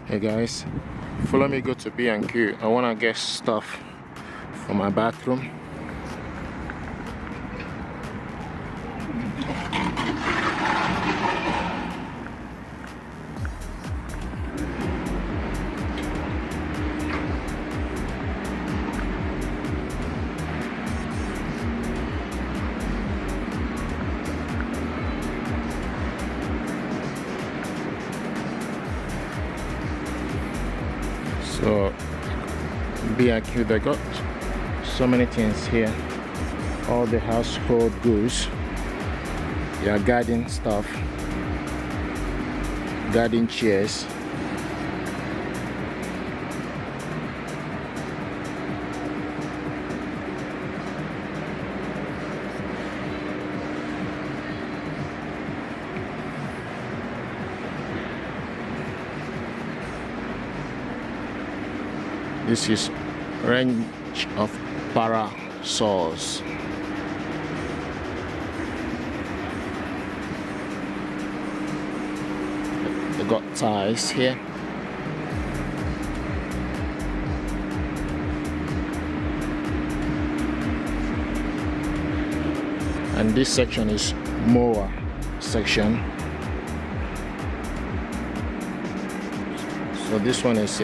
Hey guys, follow me go to B&Q. I wanna get stuff for my bathroom. So B&Q, they got so many things here, all the household goods, yeah, garden stuff, garden chairs. This is range of parasols. They got ties here. And this section is Mower section. So this one is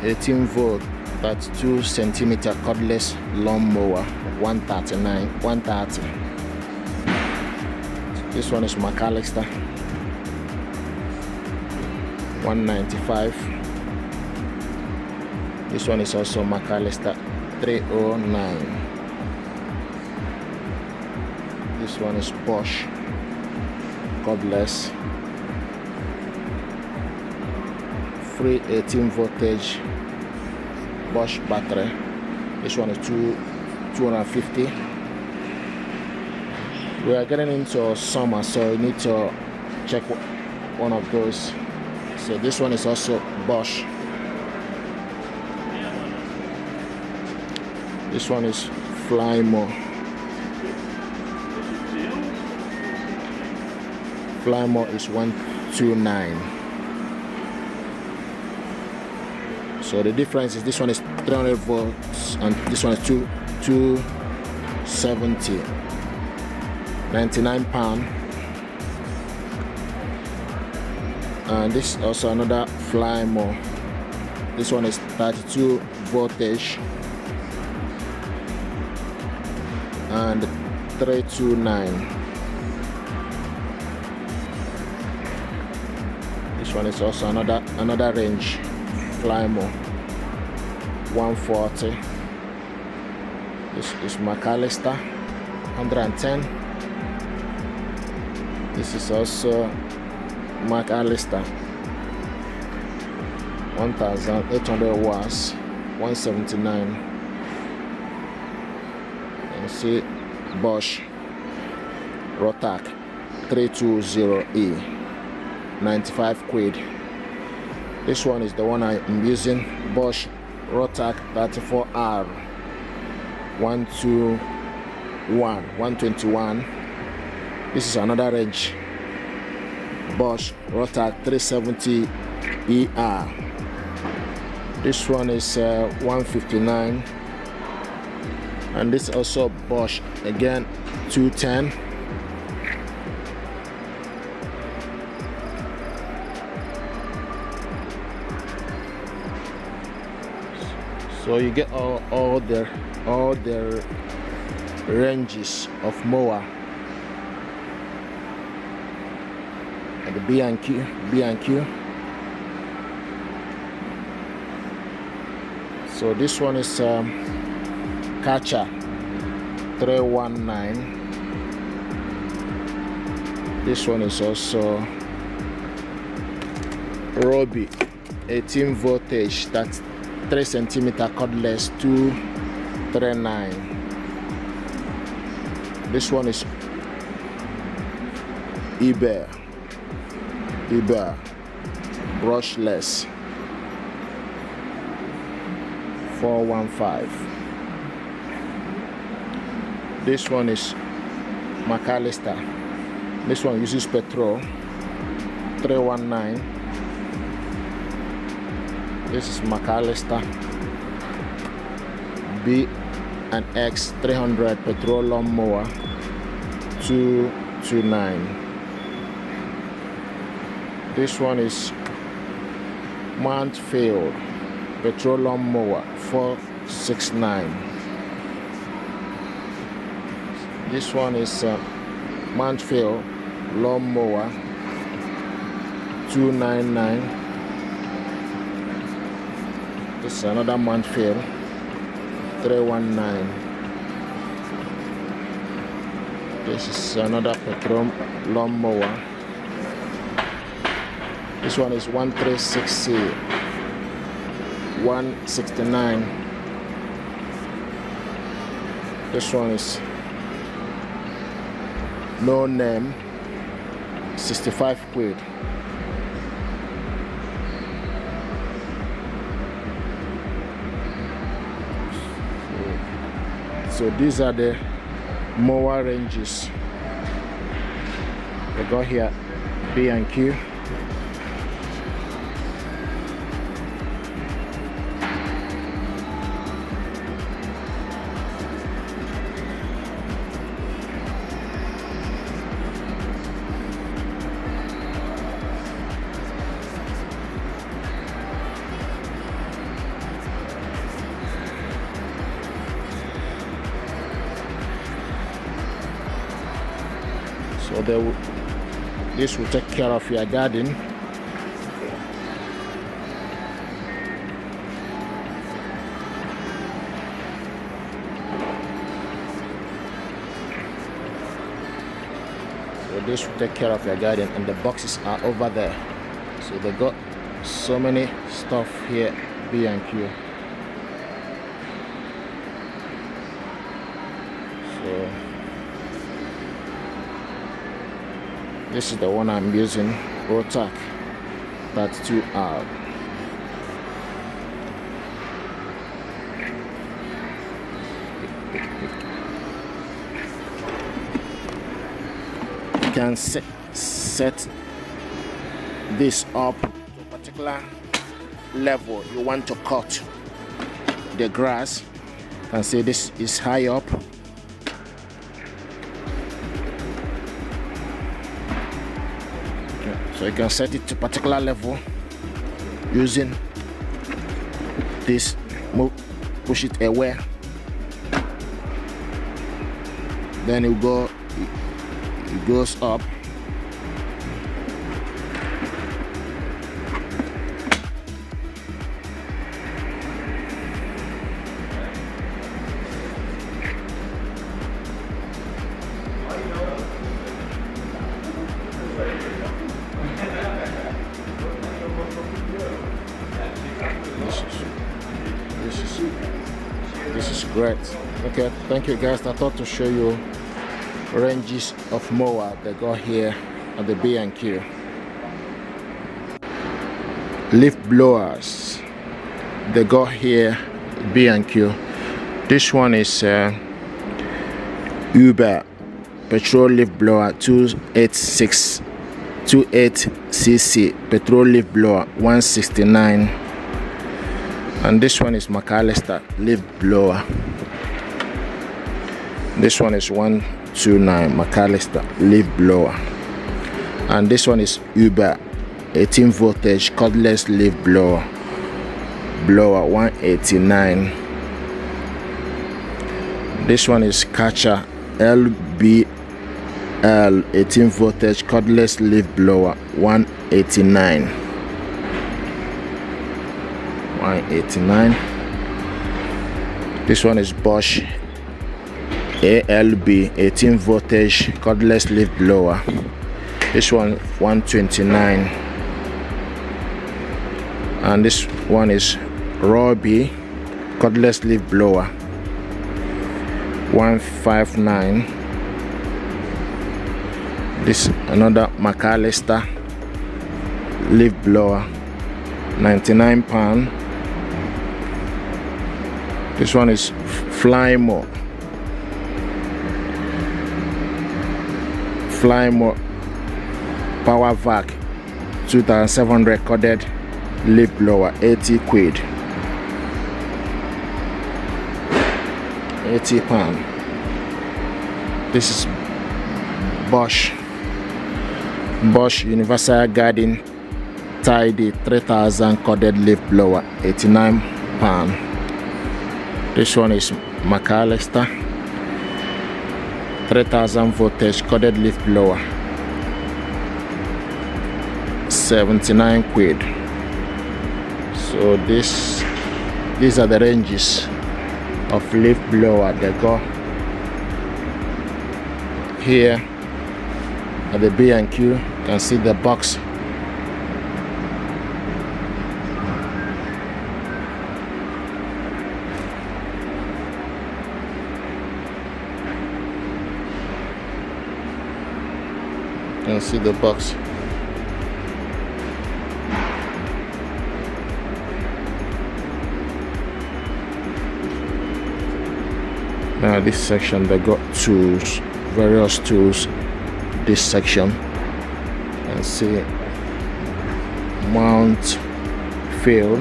18 volt 32 centimeter cordless lawn mower, 130. This one is McAllister, 195. This one is also McAllister, 309. This one is Bosch cordless, free 18 voltage Bosch battery. This one is 250. We are getting into summer, so you need to check one of those. So this one is also Bosch. This one is Flymo. Flymo is 129. So the difference is this one is 300 volts and this one is 270. 99 pound. And this is also another Flymo. This one is 32 voltage and 329. This one is also another range Flymo, 140. This is McAllister, 110. This is also McAllister, 1800 watts, 179. And see Bosch Rotac 320E, 95 quid. This one is the one I'm using, Bosch Rotac 34R, 121. This is another range, Bosch Rotac 370 ER. This one is 159. And this also Bosch, again 210. So you get all the ranges of mower at the B&Q. So this one is Catcher 319. This one is also Robbie 18 voltage, that's 3 centimeter cordless, 239. This one is Eber brushless, 415. This one is McAllister. This one uses petrol, 319. This is McAllister B and X 300 petrol lawnmower 229. This one is Mansfield petrol lawnmower 469. This one is Mansfield lawnmower 299. This is another Mansfield 319. This is another petrol lawnmower. This one is 136C 169. This one is no name 65 quid. So these are the mower ranges we got here, B&Q. So this will take care of your garden. So this will take care of your garden, and the boxes are over there. So they got so many stuff here, B&Q. So this is the one I'm using, Rotac 32R. You can set this up to a particular level you want to cut the grass. You can see this is high up. So you can set it to a particular level using this, push it away, then it goes up. This is great. Okay, thank you guys. I thought to show you ranges of mower they got here at the B&Q. Leaf blowers they got here B&Q. This one is Uber petrol leaf blower 28cc petrol leaf blower 169. And this one is McAllister leaf blower. This one is 129 McAllister leaf blower. And this one is Uber 18 voltage cordless leaf blower 189. This one is Catcher LBL 18 voltage cordless leaf blower 189. This one is Bosch ALB 18 voltage cordless leaf blower. This one 129. And this one is Robbie cordless leaf blower 159. This another McAllister leaf blower 99 pound. This one is Flymore Power Vac 2700 corded leaf blower, 80 quid. 80 pound. This is Bosch Universal Garden Tidy 3000 corded leaf blower, 89 pound. This one is McAllister 3000 voltage corded leaf blower, 79 quid. So these are the ranges of leaf blower they got here at the B&Q. You can see the box. You can see the box. Now this section they got tools, various tools. This section, and see mount field,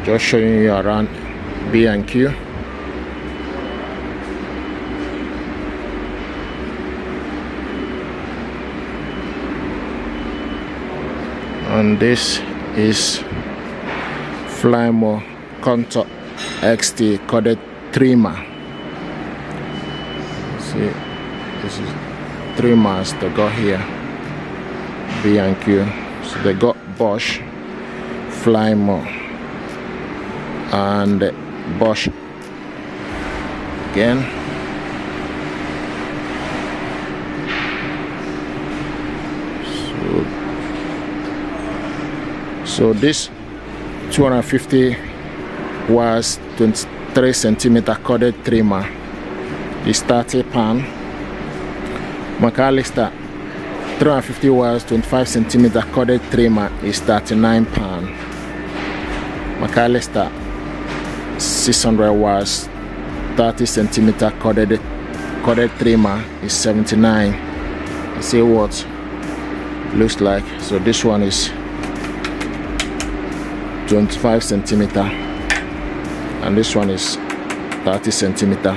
just showing you around B&Q. And this is Flymo Contour XT corded trimmer. See, this is trimmers they got here. B&Q. So they got Bosch, Flymo, and Bosch again. So this 250 was 23 centimeter corded trimmer is 30 pound. McAllister 350 was 25 centimeter corded trimmer is 39 pound. McAllister 600 was 30 centimeter corded trimmer is 79. You see what looks like. So this one is 25 centimeter and this one is 30 centimeter,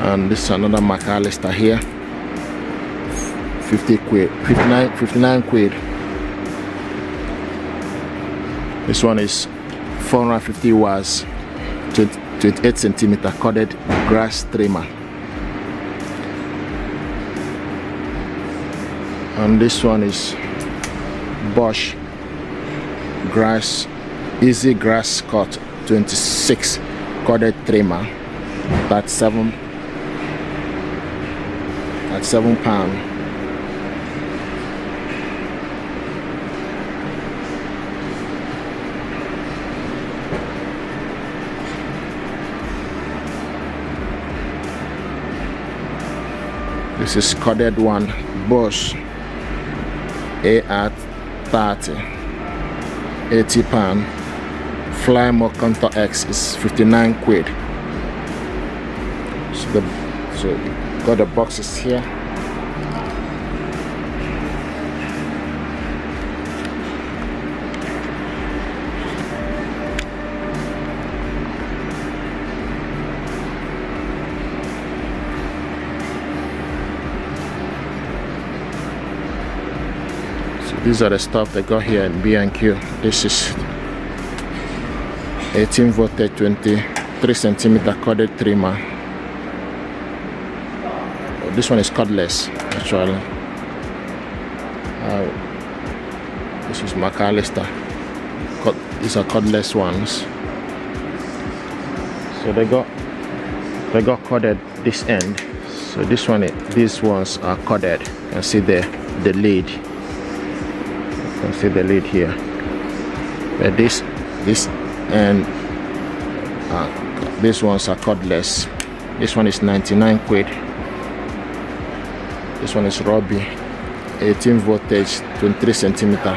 and this is another McAllister here, 50 quid, 59 quid. This one is 450 watts, 28 centimeter corded grass trimmer, and this one is Bosch grass easy grass cut 26 corded trimmer, that's 7 pound. This is corded one, Bosch AR30, 80 pound. Flymo Contour X is 59 quid. So got the boxes here. These are the stuff they got here in B&Q. This is 18 voltage 23 centimeter corded trimmer. Oh, this one is cordless actually. This is McAllister. These are cordless ones. So they got corded this end. So this one, these ones are corded. You can see the lead. You can see the lead here. But this and these ones are cordless. This one is 99 quid. This one is Robbie 18 voltage, 23 centimeter.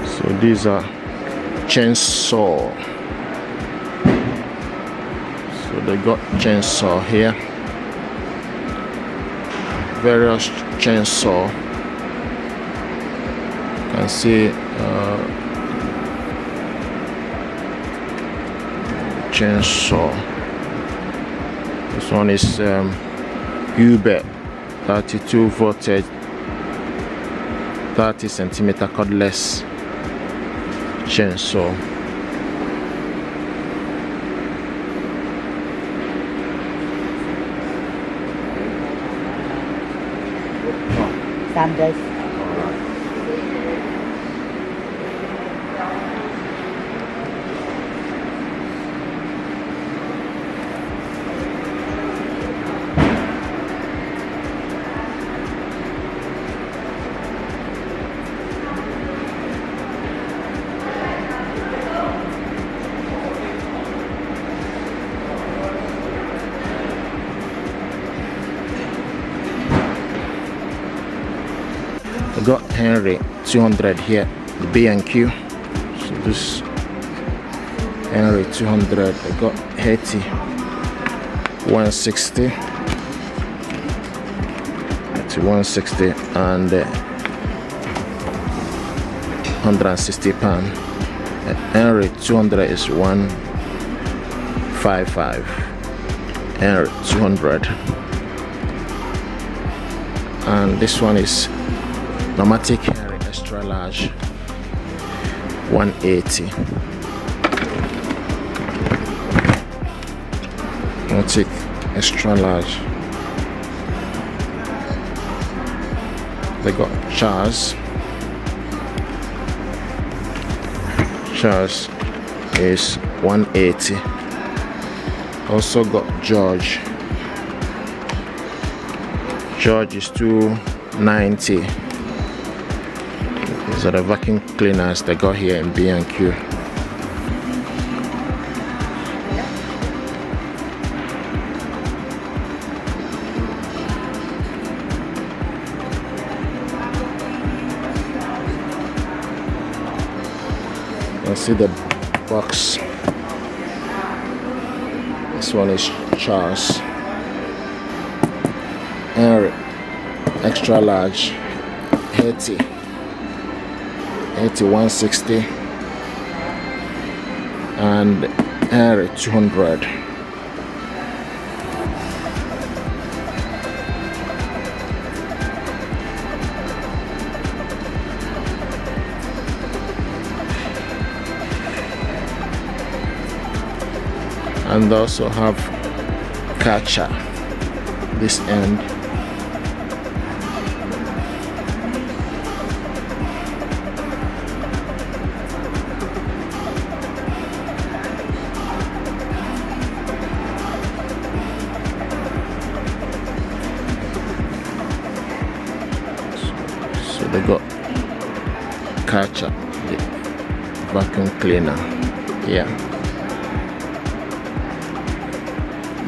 So these are chainsaw. So they got chainsaw here, various chainsaw. You can see chainsaw. This one is Uber 32 voltage, 30 centimeter cordless chainsaw. Sanders. I got Henry 200 here, the B&Q. So this Henry 200. I got Haiti 160, Haiti 160, and 160 pound. Henry 200 is 155. Henry 200, and this one is Numatic Henry extra large 180. Numatic extra large. They got Charles. Charles is 180. Also got George. George is 290. These are the vacuum cleaners they got here in B&Q. You see the box. This one is Charles. Henry extra large 80. 160 and Henry 200. And also have catcher this end. So they got catcher, the vacuum cleaner. Yeah.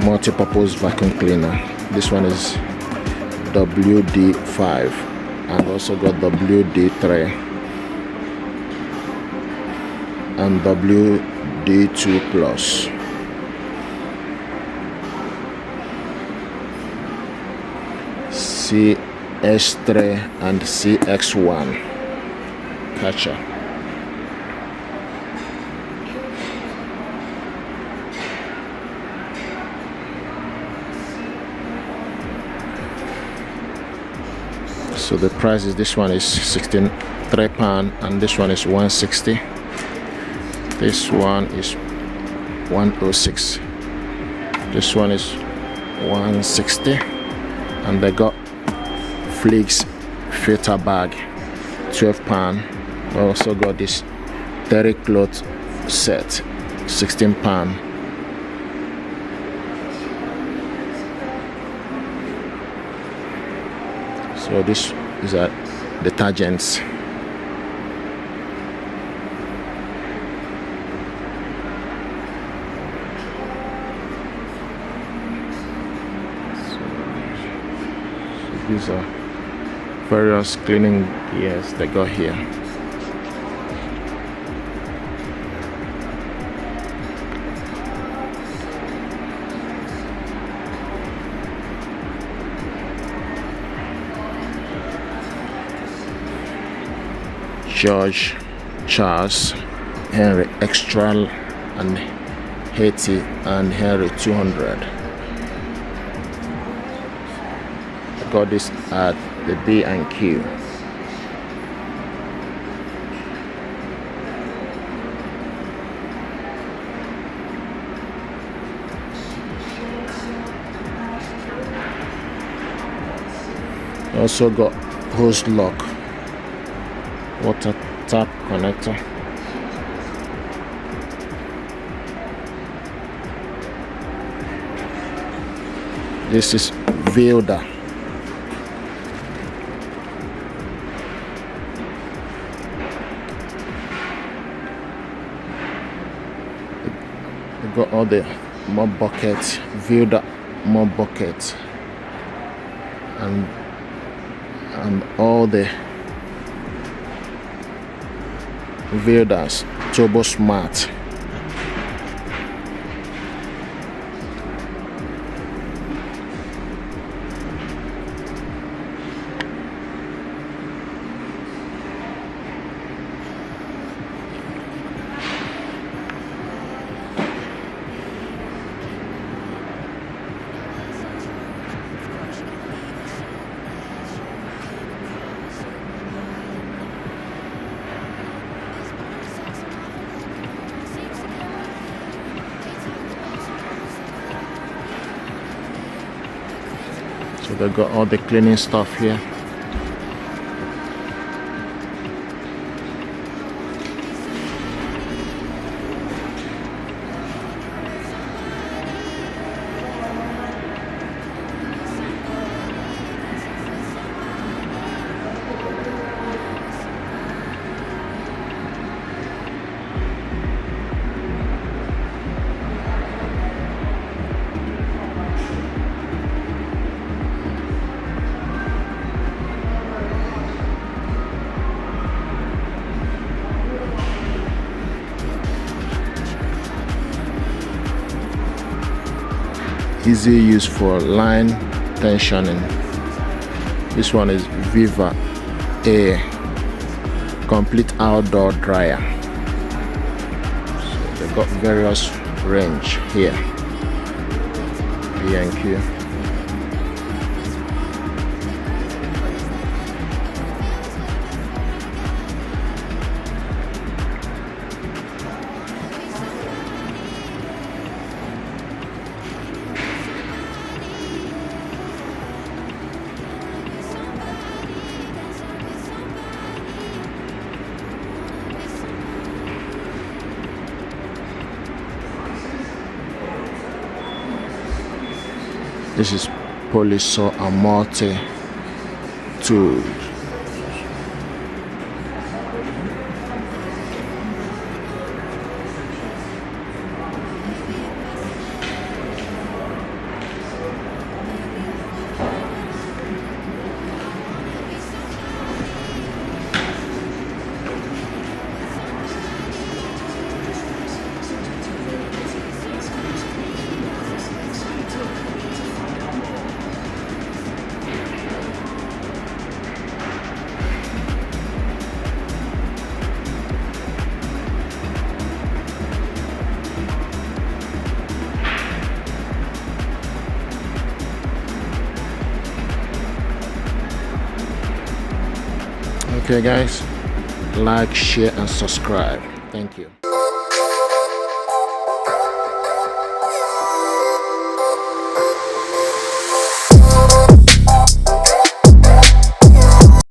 Multi-purpose vacuum cleaner. This one is WD5 and also got WD3 and WD2 plus. CS3 and CX1 catcher. So the price is, this one is £63 and this one is 160. This one is 106. This one is 160, and they got Flix filter bag, £12. We also got this terry cloth set, £16. So this is a detergents. These are various cleaning gears they got here. George, Charles, Henry Extra and Haiti and Henry 200. I got this at the B&Q. Also got hose lock, water tap connector. This is Vilda. We got all the mop buckets, Vilda mop buckets, and all the Vildas Turbo Smart. So they got all the cleaning stuff here. Easy use for line tensioning. This one is Viva A complete outdoor dryer. So they got various range here. B&Q. This is Polisaw and multi tool. Okay guys, like, share and subscribe. Thank you.